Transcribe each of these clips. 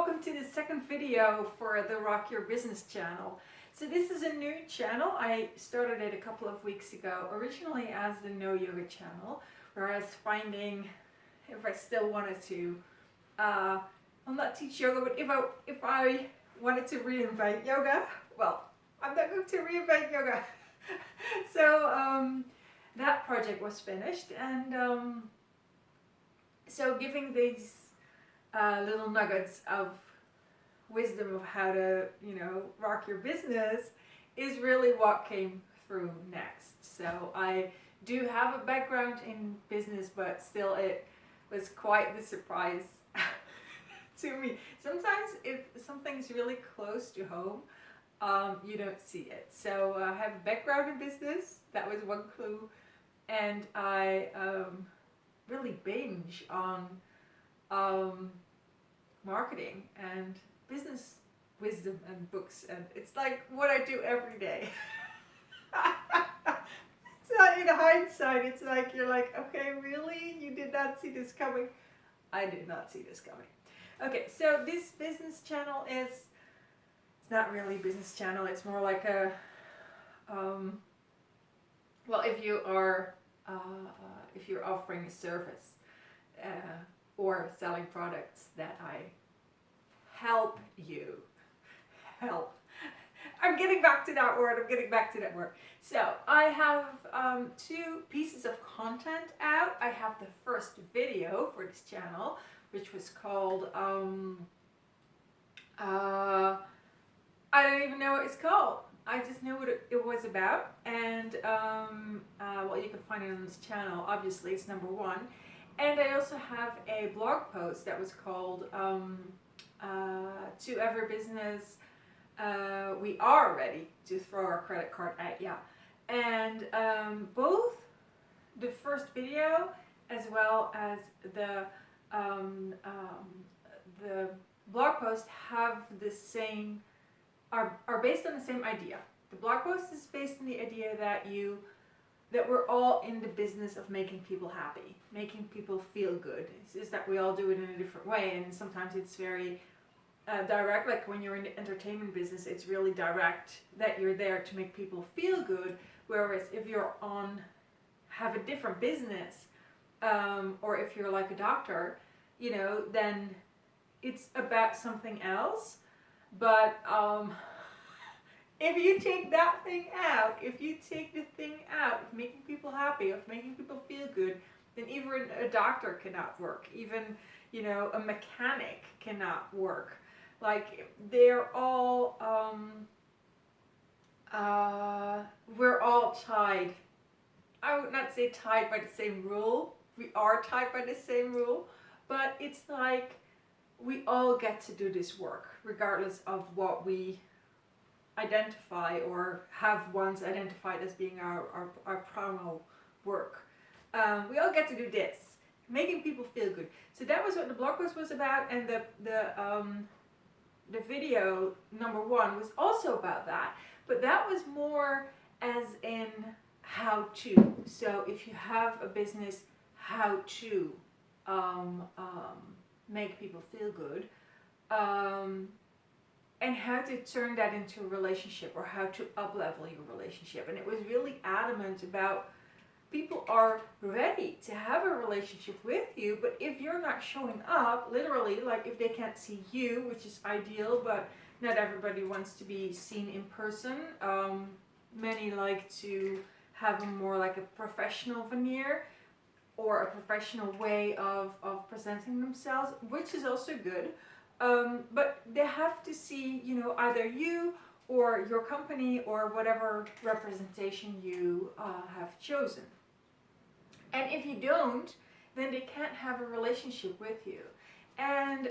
welcome to the second video for the Rock Your Business channel. So this is a new channel. I started it a couple of weeks ago, originally as the No Yoga channel, where I was finding if I still wanted to, I'll not teach yoga, but if I wanted to reinvent yoga, well, I'm not going to reinvent yoga. So that project was finished, and so giving these little nuggets of wisdom of how to, rock your business is really what came through next. So I do have a background in business, but still it was quite the surprise to me. Sometimes if something's really close to home, you don't see it. So I have a background in business, that was one clue, and I really binge on marketing and business wisdom and books, and it's like what I do every day. It's not, in hindsight, it's like you're like, okay, really? You did not see this coming? I did not see this coming. Okay, so this business channel it's not really a business channel, it's more like a, well, if you're offering a service or selling products that I help you. Help. I'm getting back to that word. So I have two pieces of content out. I have the first video for this channel, which was called, I don't even know what it's called. I just knew what it was about, and well, you can find it on this channel. Obviously, it's number one. And I also have a blog post that was called To Every Business, We Are Ready to Throw Our Credit Card At Ya. And both the first video as well as the blog post have the same, are based on the same idea. The blog post is based on the idea that we're all in the business of making people happy, making people feel good. It's just that we all do it in a different way, and sometimes it's very direct. Like when you're in the entertainment business, it's really direct that you're there to make people feel good. Whereas if you're have a different business, or if you're like a doctor, then it's about something else. But if you take that thing out, if you take the thing out of making people happy, of making people feel good, then even a doctor cannot work. Even, a mechanic cannot work. Like, they're all, we're all tied. I would not say tied by the same rule. We are tied by the same rule, but it's like we all get to do this work, regardless of what we identify or have once identified as being our primal work. We all get to do this, making people feel good. So that was what the blog post was about, and the video number one was also about that, but that was more as in how to. So if you have a business, how to make people feel good, and how to turn that into a relationship, or how to up-level your relationship. And it was really adamant about people are ready to have a relationship with you, but if you're not showing up, literally, like if they can't see you, which is ideal, but not everybody wants to be seen in person. Many like to have a more like a professional veneer, or a professional way of presenting themselves, which is also good. But they have to see, either you or your company or whatever representation you have chosen. And if you don't, then they can't have a relationship with you. And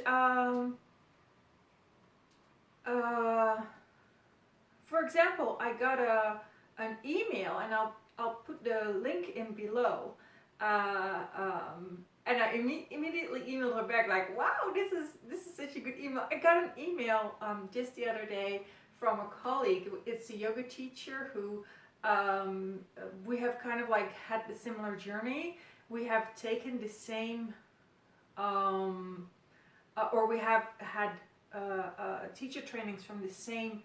for example, I got an email, and I'll put the link in below. And I immediately emailed her back like, wow, this is such a good email. I got an email just the other day from a colleague. It's a yoga teacher who we have kind of like had the similar journey. We have taken the same or we have had teacher trainings from the same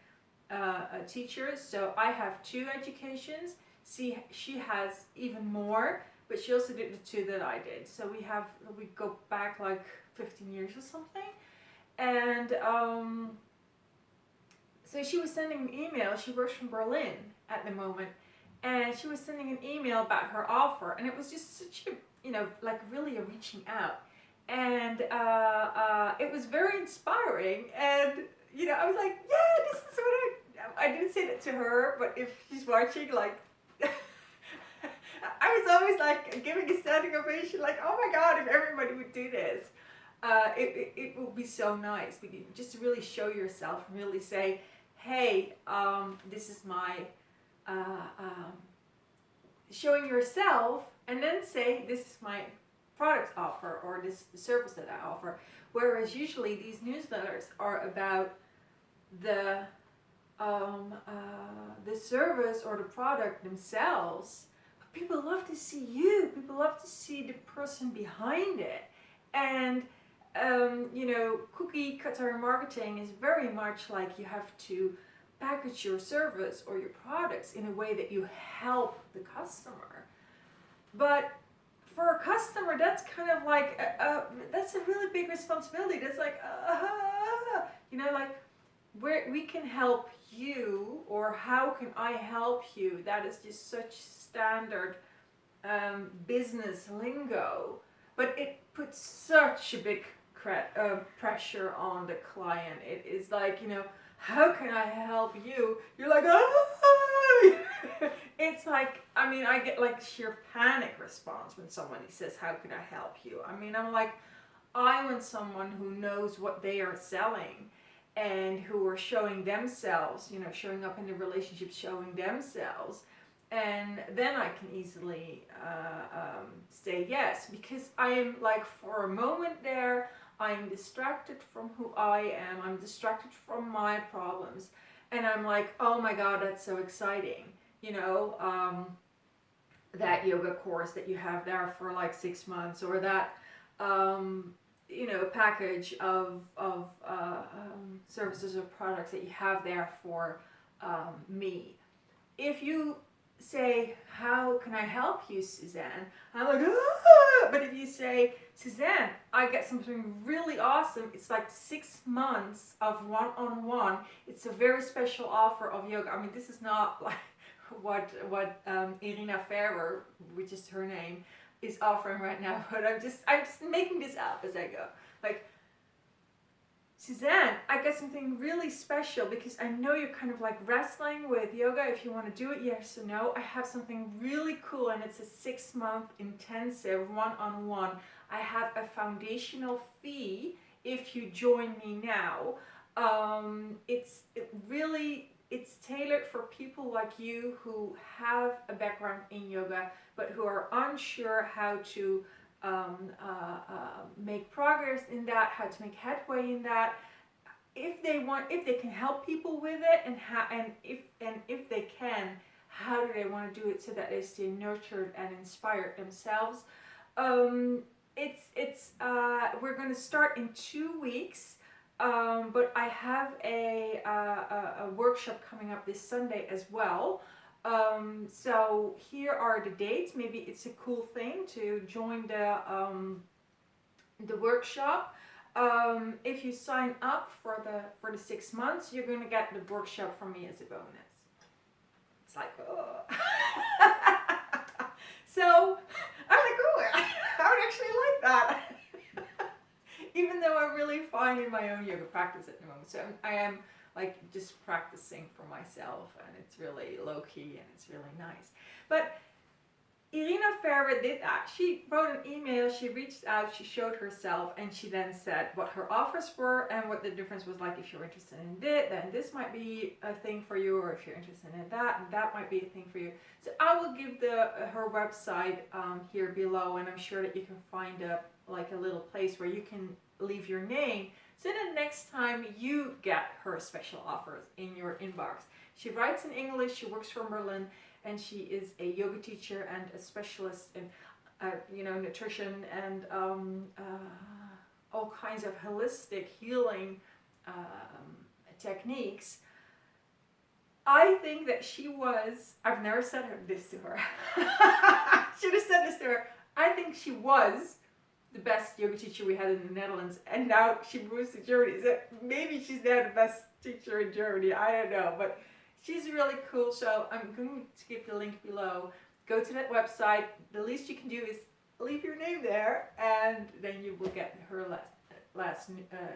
teachers. So I have 2 educations. She has even more, but she also did the 2 that I did. So we go back like 15 years or something. And so she was sending an email. She works from Berlin at the moment, and she was sending an email about her offer, and it was just such a, like really a reaching out, and it was very inspiring. And I was like, yeah, this is what I didn't say that to her, but if she's watching, like, I was always like giving a standing ovation, like, oh my God, if everybody would do this. It will be so nice, because just to really show yourself and really say, hey, this is my showing yourself, and then say, this is my product offer, or this the service that I offer. Whereas usually these newsletters are about the service or the product themselves. But people love to see you. People love to see the person behind it. And cookie cutter marketing is very much like you have to package your service or your products in a way that you help the customer. But for a customer, that's kind of like, that's a really big responsibility. That's like, like, where we can help you, or how can I help you? That is just such standard business lingo. But it puts such a big pressure on the client. It is like, how can I help you? You're like, it's like, I get like sheer panic response when somebody says, how can I help you? I'm like, I want someone who knows what they are selling, and who are showing themselves, showing up in the relationship, showing themselves. And then I can easily say yes, because I am like, for a moment there, I'm distracted from who I am. I'm distracted from my problems. And I'm like, oh my God, that's so exciting. That yoga course that you have there for like 6 months, or that, package of services or products that you have there for me. If you say, how can I help you, Suzanne? I'm like, but if you say, Suzanne, I get something really awesome. It's like 6 months of one-on-one. It's a very special offer of yoga. This is not like what Irina Ferrer, which is her name, is offering right now. But I'm just making this up as I go. Like, Suzanne, I got something really special, because I know you're kind of like wrestling with yoga, if you want to do it, yes or no. I have something really cool, and it's a 6-month intensive one-on-one. I have a foundational fee if you join me now. It's tailored for people like you who have a background in yoga, but who are unsure how to make progress in that, how to make headway in that. If they can help people with it, and if they can, how do they want to do it so that they stay nurtured and inspired themselves? We're going to start in 2 weeks, but I have a workshop coming up this Sunday as well. So here are the dates. Maybe it's a cool thing to join the workshop. If you sign up for the 6 months, you're going to get the workshop from me as a bonus. It's like, oh. So I'm like, oh, I would actually like that. Even though I'm really fine in my own yoga practice at the moment. So I am like just practicing for myself, and it's really low key and it's really nice. But Irina Ferrer did that. She wrote an email, she reached out, she showed herself, and she then said what her offers were and what the difference was like. If you're interested in it, then this might be a thing for you, or if you're interested in that, and that might be a thing for you. So I will give her website here below, and I'm sure that you can find a little place where you can leave your name, so that next time you get her special offers in your inbox. She writes in English, she works from Berlin, and she is a yoga teacher and a specialist in nutrition and all kinds of holistic healing techniques, I think that she was, I've never said this to her. Should have said this to her. I think she was the best yoga teacher we had in the Netherlands, and now she moves to Germany. So maybe she's now the best teacher in Germany. I don't know, but she's really cool. So I'm going to give the link below. Go to that website. The least you can do is leave your name there, and then you will get her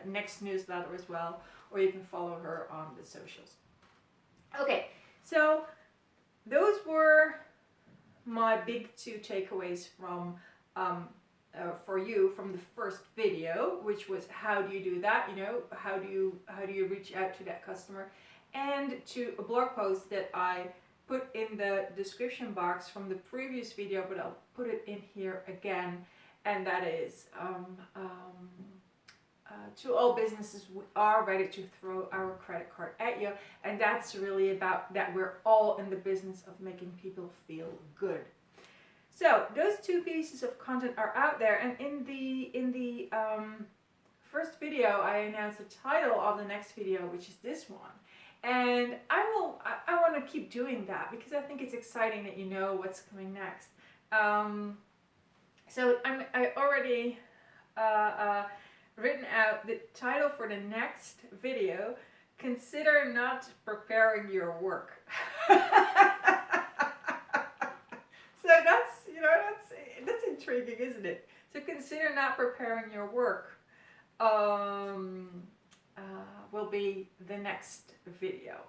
next newsletter as well, or you can follow her on the socials. Okay, so those were my big 2 takeaways from for you from the first video, which was how do you do that? You know, how do you reach out to that customer, and to a blog post that I put in the description box from the previous video, but I'll put it in here again, and that is to all businesses, we are ready to throw our credit card at you, and that's really about that we're all in the business of making people feel good. So those 2 pieces of content are out there, and in the first video I announced the title of the next video, which is this one, and I want to keep doing that because I think it's exciting that you know what's coming next. So I already written out the title for the next video, Consider Not Preparing Your Work. So that's intriguing, isn't it? So consider not preparing your work will be the next video.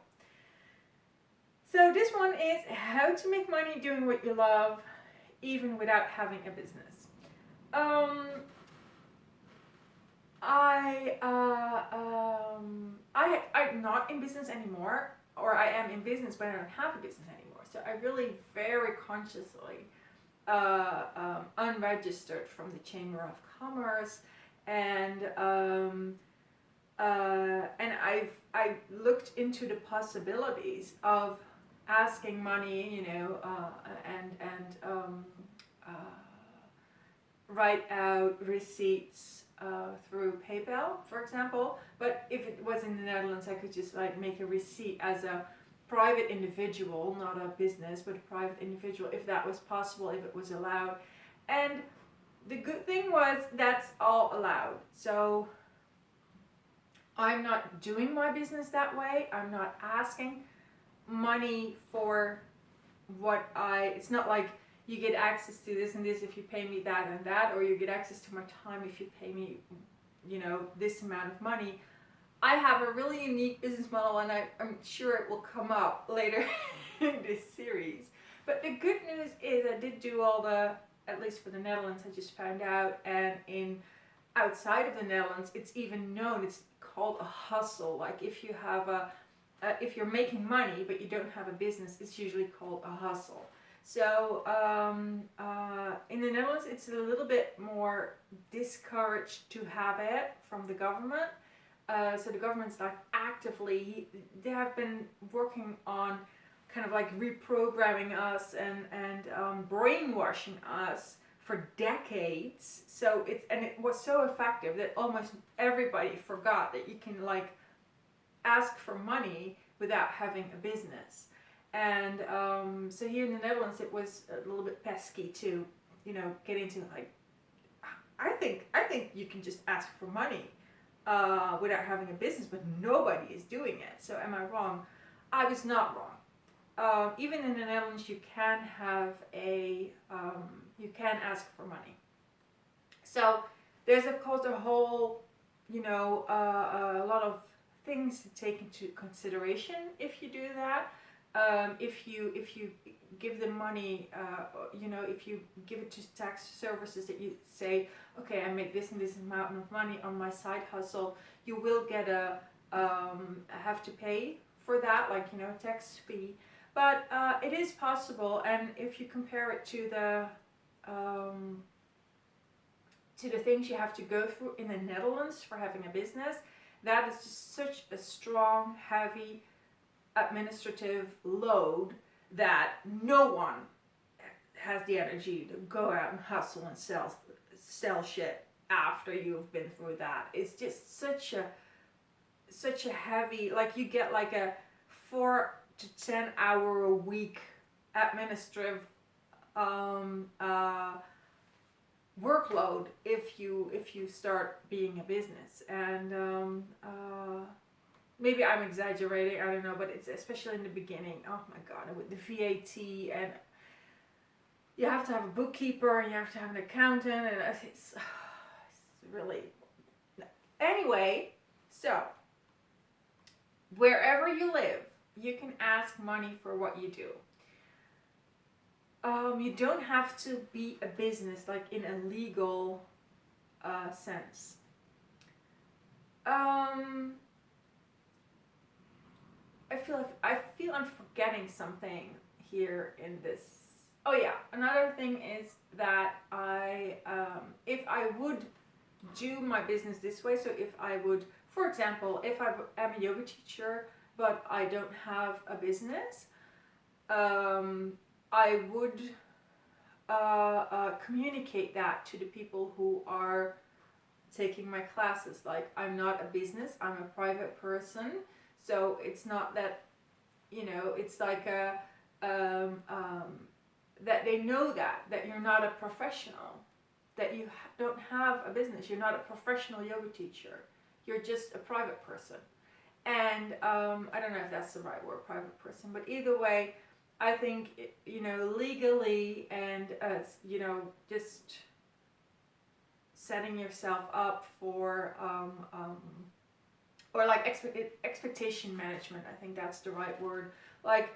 So this one is how to make money doing what you love even without having a business. I'm not in business anymore, or I am in business but I don't have a business anymore. So I really very consciously unregistered from the Chamber of Commerce, and I looked into the possibilities of asking money, you know, and write out receipts through PayPal, for example. But if it was in the Netherlands, I could just like make a receipt as a private individual, not a business, but a private individual, if that was possible, if it was allowed. And the good thing was that's all allowed. So I'm not doing my business that way. I'm not asking money for it's not like you get access to this and this if you pay me that and that, or you get access to my time if you pay me, you know, this amount of money. I have a really unique business model, and I'm sure it will come up later in this series. But the good news is I did do all the, at least for the Netherlands, I just found out, and outside of the Netherlands, it's even known, it's called a hustle. Like if you have if you're making money but you don't have a business, it's usually called a hustle. So in the Netherlands, it's a little bit more discouraged to have it from the government. So the government's like actively, they have been working on kind of like reprogramming us and brainwashing us for decades. So it was so effective that almost everybody forgot that you can like ask for money without having a business. And so here in the Netherlands, it was a little bit pesky to, you know, get into like, I think you can just ask for money without having a business, but nobody is doing it. So am I wrong? I was not wrong. Even in the Netherlands, you can have you can ask for money. So there's of course a whole, you know, a lot of things to take into consideration if you do that. If you give them money, you know, if you give it to tax services that you say, okay, I make this and this amount of money on my side hustle, you will get have to pay for that, like, you know, tax fee. But it is possible, and if you compare it to the things you have to go through in the Netherlands for having a business, that is just such a strong, heavy administrative load that no one has the energy to go out and hustle and sell shit after you've been through that. It's just such a such a heavy, like you get like a 4 to 10 hour a week administrative workload if you start being a business. And maybe I'm exaggerating, I don't know, but it's especially in the beginning. Oh my god, with the VAT, and you have to have a bookkeeper and you have to have an accountant, and it's really, anyway. So wherever you live, you can ask money for what you do. You don't have to be a business like in a legal sense. I feel I'm forgetting something here in this. Oh yeah, another thing is that if I would do my business this way, so if I would, for example, if I am a yoga teacher but I don't have a business, I would communicate that to the people who are taking my classes. Like, I'm not a business, I'm a private person, so it's not that, it's like that they know that you're not a professional, that you don't have a business, you're not a professional yoga teacher, you're just a private person. And I don't know if that's the right word, private person, but either way, I think, legally and, just setting yourself up for, or like expectation management, I think that's the right word. Like,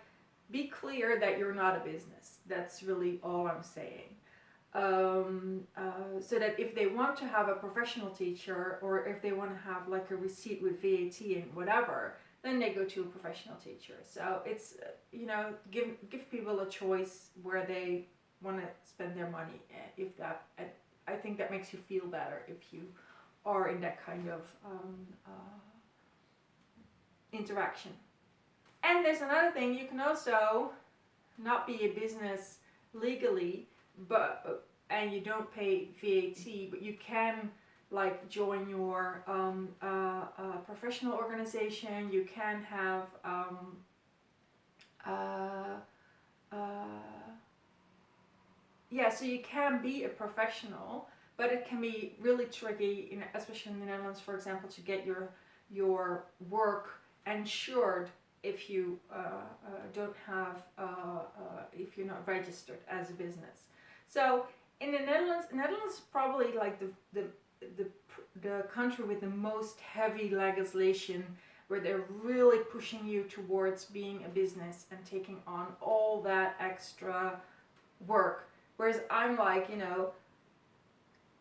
be clear that you're not a business. That's really all I'm saying. So that if they want to have a professional teacher, or if they want to have like a receipt with VAT and whatever, then they go to a professional teacher. So it's, give people a choice where they want to spend their money. If that, I think that makes you feel better if you are in that kind of interaction. And there's another thing, you can also not be a business legally, and you don't pay VAT, but you can like join your professional organization. You can have so you can be a professional, but it can be really tricky, especially in the Netherlands, for example, to get your work insured if you don't have, if you're not registered as a business. So in the Netherlands is probably like the country with the most heavy legislation, where they're really pushing you towards being a business and taking on all that extra work. Whereas I'm like,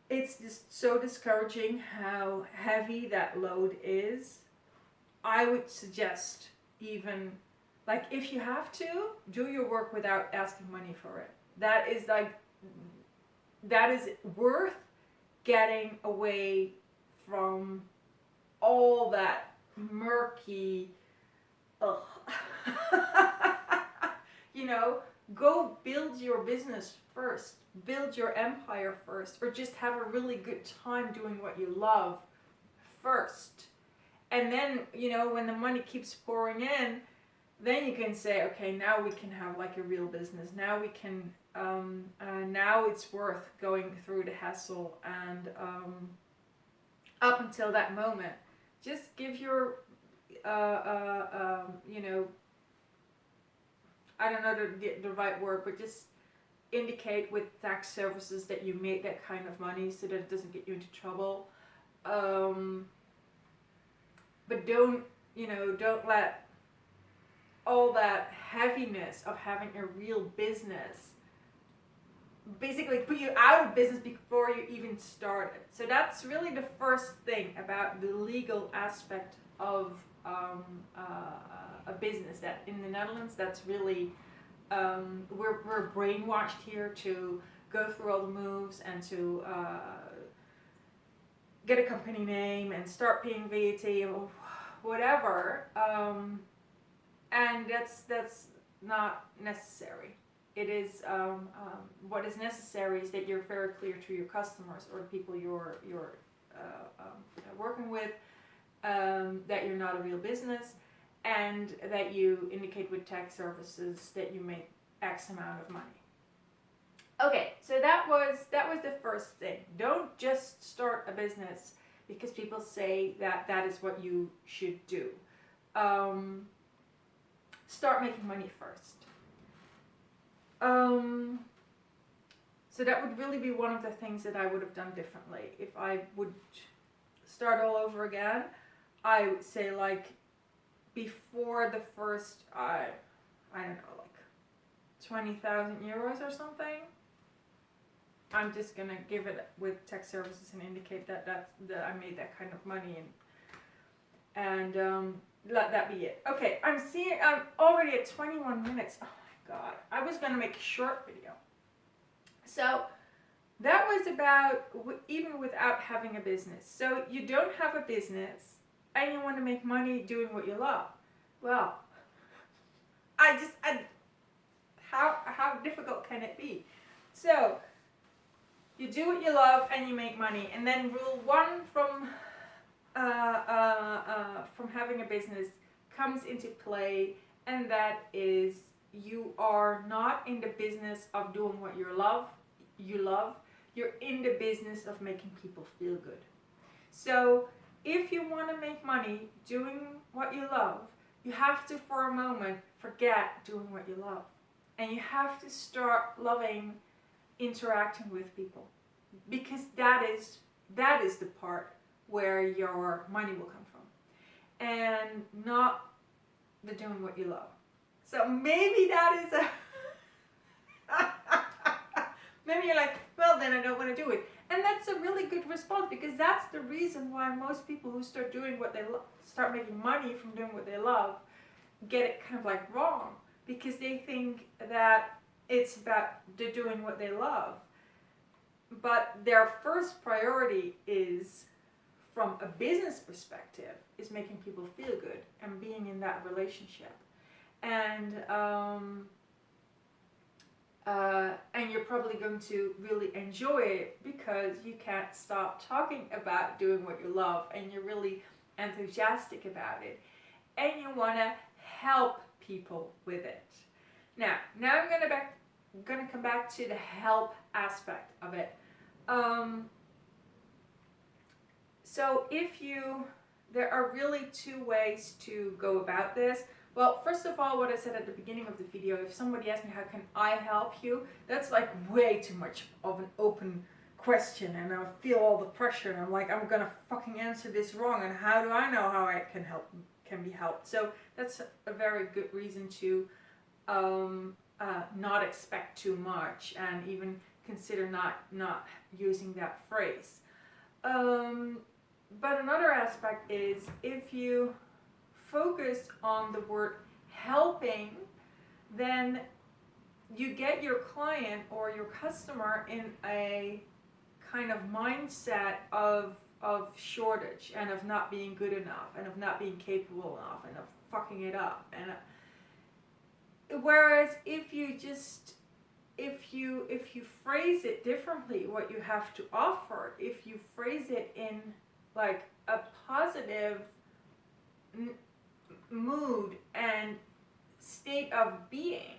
it's just so discouraging how heavy that load is. I would suggest, even, like, if you have to, do your work without asking money for it. That is worth getting away from all that murky, go build your business first, build your empire first, or just have a really good time doing what you love first. And then, when the money keeps pouring in, then you can say, okay, now we can have like a real business. Now we can, now it's worth going through the hassle. And up until that moment, just give your, I don't know the right word, but just indicate with tax services that you made that kind of money, so that it doesn't get you into trouble. But don't let all that heaviness of having a real business basically put you out of business before you even started. So that's really the first thing about the legal aspect of a business. That in the Netherlands, that's really, we're brainwashed here to go through all the moves and to get a company name and start paying VAT or whatever, and that's not necessary. It is, what is necessary is that you're very clear to your customers or the people you're working with, that you're not a real business, and that you indicate with tax services that you make X amount of money. Okay, so that was the first thing. Don't just start a business because people say that that is what you should do. Start making money first. So that would really be one of the things that I would have done differently. If I would start all over again, I would say, like, before the first, I don't know, like 20,000 euros or something, I'm just gonna give it with tax services and indicate that I made that kind of money, and let that be it. Okay, I'm already at 21 minutes. Oh my god, I was gonna make a short video. So that was about even without having a business. So you don't have a business and you want to make money doing what you love. Well, how difficult can it be? So you do what you love and you make money, and then rule one from having a business comes into play, and that is you are not in the business of doing what you love. You're in the business of making people feel good. So if you want to make money doing what you love, you have to, for a moment, forget doing what you love. And you have to start loving interacting with people, because that is the part where your money will come from, and not the doing what you love. So maybe that is a maybe you're like, well, then I don't want to do it. And that's a really good response, because that's the reason why most people who start doing what they start making money from doing what they love, get it kind of like wrong, because they think that it's about doing what they love. But their first priority is, from a business perspective, is making people feel good and being in that relationship. And you're probably going to really enjoy it, because you can't stop talking about doing what you love, and you're really enthusiastic about it, and you want to help people with it. Now I'm gonna come back to the help aspect of it. So there are really two ways to go about this. Well, first of all, what I said at the beginning of the video, if somebody asks me how can I help you, that's like way too much of an open question, and I feel all the pressure, and I'm like, I'm gonna fucking answer this wrong, and how do I know how I can be helped? So that's a very good reason to not expect too much, and even consider not using that phrase. But another aspect is, if you focus on the word helping, then you get your client or your customer in a kind of mindset of shortage, and of not being good enough, and of not being capable enough, and of fucking it up. And whereas if you phrase it differently, what you have to offer, if you phrase it in like a positive mood and state of being,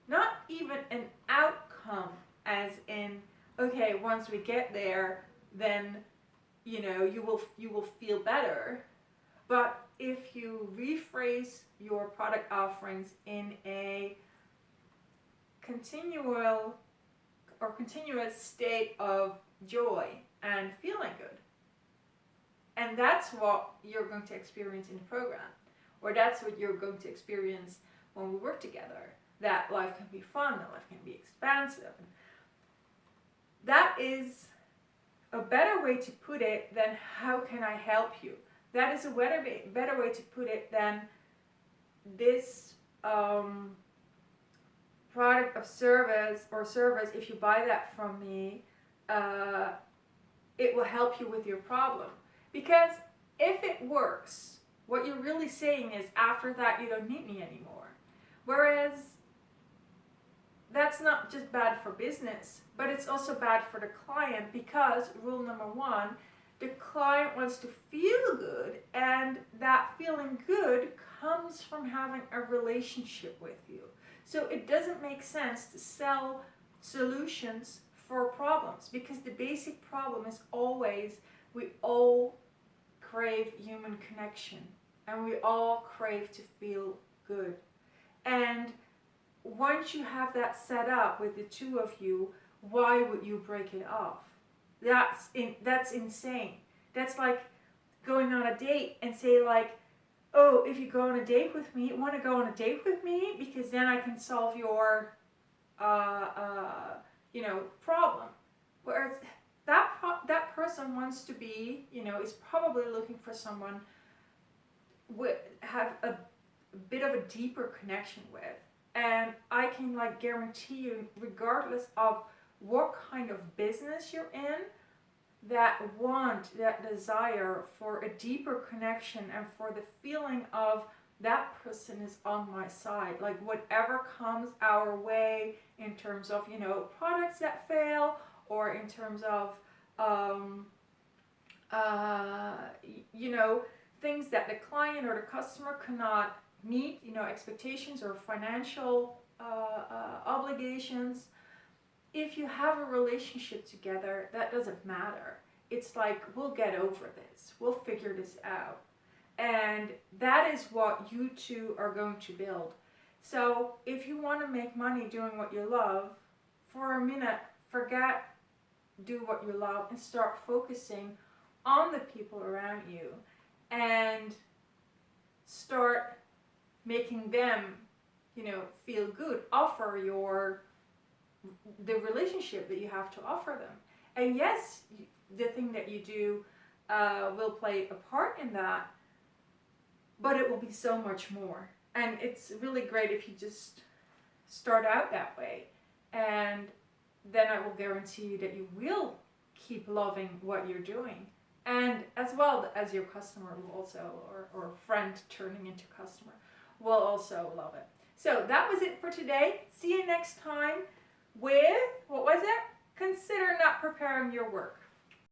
not even an outcome, as in, okay, once we get there, then you will feel better. But if you rephrase your product offerings in a continuous state of joy and feeling good, and that's what you're going to experience in the program, or that's what you're going to experience when we work together, that life can be fun, that life can be expansive. That is a better way to put it than how can I help you. That is a better way to put it than this product of service, if you buy that from me, it will help you with your problem. Because if it works, what you're really saying is, after that you don't need me anymore. Whereas that's not just bad for business, but it's also bad for the client, because rule number one, The client wants to feel good, and that feeling good comes from having a relationship with you. So it doesn't make sense to sell solutions for problems, because the basic problem is always we all crave human connection, and we all crave to feel good. And once you have that set up with the two of you, why would you break it off? That's insane. That's like going on a date and say like, oh, if you go on a date with me, want to go on a date with me because then I can solve your, problem. Whereas that person wants to be, is probably looking for someone have a bit of a deeper connection with. And I can like guarantee you, regardless of what kind of business you're in, that desire for a deeper connection and for the feeling of that person is on my side. Like whatever comes our way in terms of, products that fail, or in terms of, things that the client or the customer cannot meet, expectations or financial obligations. If you have a relationship together, that doesn't matter. It's like, we'll get over this. We'll figure this out. And that is what you two are going to build. So if you want to make money doing what you love, for a minute, forget do what you love and start focusing on the people around you and start making them, feel good. Offer the relationship that you have to offer them. And yes, the thing that you do will play a part in that, but it will be so much more. And it's really great if you just start out that way. And then I will guarantee you that you will keep loving what you're doing. And as well as your customer will also, or friend turning into customer, will also love it. So that was it for today. See you next time with, what was it? Consider not preparing your work.